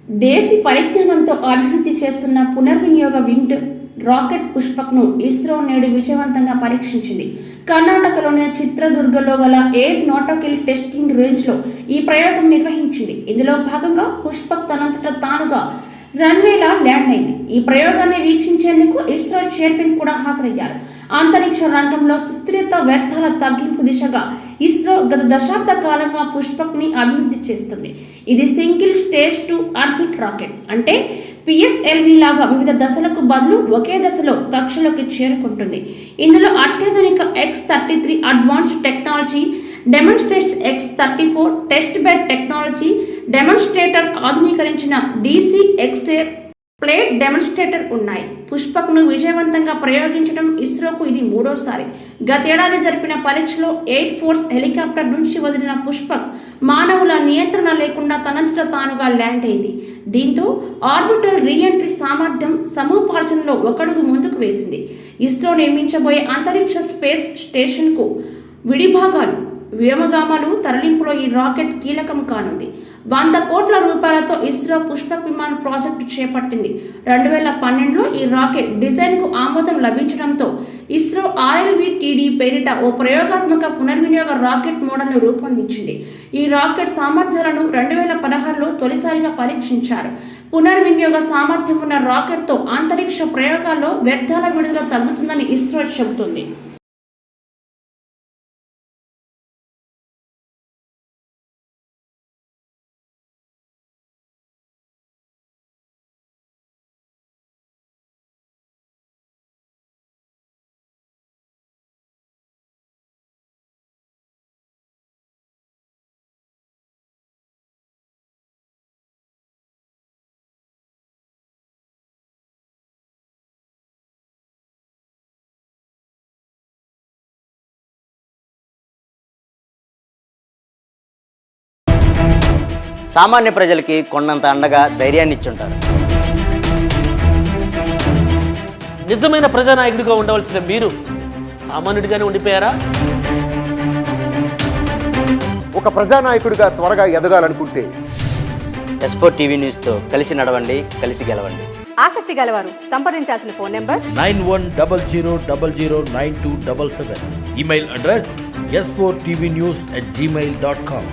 దేశీ పరిజ్ఞానంతో అభివృద్ధి చేస్తున్న పునర్వినియోగ విండ్ రాకెట్ పుష్పక్ను ఇస్రో నేడు విజయవంతంగా పరీక్షించింది. కర్ణాటకలోని చిత్రదుర్గలో గల ఏరోనాటికల్ టెస్టింగ్ రేంజ్లో ఈ ప్రయోగం నిర్వహించింది. ఇందులో భాగంగా పుష్పక్ తనంతట తానుగా రన్వేలా ల్యాండ్ అయింది. ఈ ప్రయోగాన్ని వీక్షించేందుకు ఇస్రో చైర్మన్ కూడా హాజరయ్యారు. అంతరిక్ష రంగంలో సుస్థిరత వ్యర్థాల తగ్గింపు దిశగా ఇస్రో గత దశాబ్ద కాలంగా పుష్పక్ ని అభివృద్ధి చేస్తుంది. ఇది single stage to orbit rocket, అంటే పిఎస్ఎల్వి లాగా వివిధ దశలకు బదులు ఒకే దశలో కక్షలోకి చేరుకుంటుంది. ఇందులో అత్యాధునిక X-33 advanced technology, demonstrator X-34 test bed technology, demonstrator ఆధునీకరించిన DCXA ప్లేట్ డెమాన్స్ట్రేటర్ ఉన్నాయి. పుష్పక్ను విజయవంతంగా ప్రయోగించడం ఇస్రోకు ఇది మూడోసారి. గతేడాది జరిపిన పరీక్షలో ఎయిర్ ఫోర్స్ హెలికాప్టర్ నుంచి వదిలిన పుష్పక్ మానవుల నియంత్రణ లేకుండా తనంతట తానుగా ల్యాండ్ అయింది. దీంతో ఆర్బిటల్ రీఎంట్రీ సామర్థ్యం సముపార్జనలో ఒకడుగు ముందుకు వేసింది. ఇస్రో నిర్మించబోయే అంతరిక్ష స్పేస్ స్టేషన్కు విడిభాగాలు, వ్యోమగాములు తరలింపులో ఈ రాకెట్ కీలకం కానుంది. 100 కోట్ల రూపాయలతో ఇస్రో పుష్పక్ విమాన్ ప్రాజెక్టు చేపట్టింది. 2012లో ఈ రాకెట్ డిజైన్కు ఆమోదం లభించడంతో ఇస్రో RLV-TD పేరిట ఓ ప్రయోగాత్మక పునర్వినియోగ రాకెట్ మోడల్ను రూపొందించింది. ఈ రాకెట్ సామర్థ్యాలను 2016లో తొలిసారిగా పరీక్షించారు. పునర్వినియోగ సామర్థ్యం ఉన్న రాకెట్తో అంతరిక్ష ప్రయోగాల్లో వ్యర్థాల విడుదల తగ్గుతుందని ఇస్రో చెబుతుంది. సామాన్య ప్రజలకి కొండంత అండగా ధైర్యాన్ని ఇచ్చుంటారు. నిజమైన ప్రజానాయకుడిగా ఉండవలసిన మీరు సామాన్యుడిగానే ఉండిపోయారా? ఒక ప్రజానాయకుడిగా త్వరగా ఎదగాలనుకుంటే S4 టీవీ న్యూస్తో కలిసి నడవండి, కలిసి గెలవండి. ఆసక్తి గలవారు సంప్రదించాల్సిన phone number 9100009277. Email address s4tvnews@gmail.com.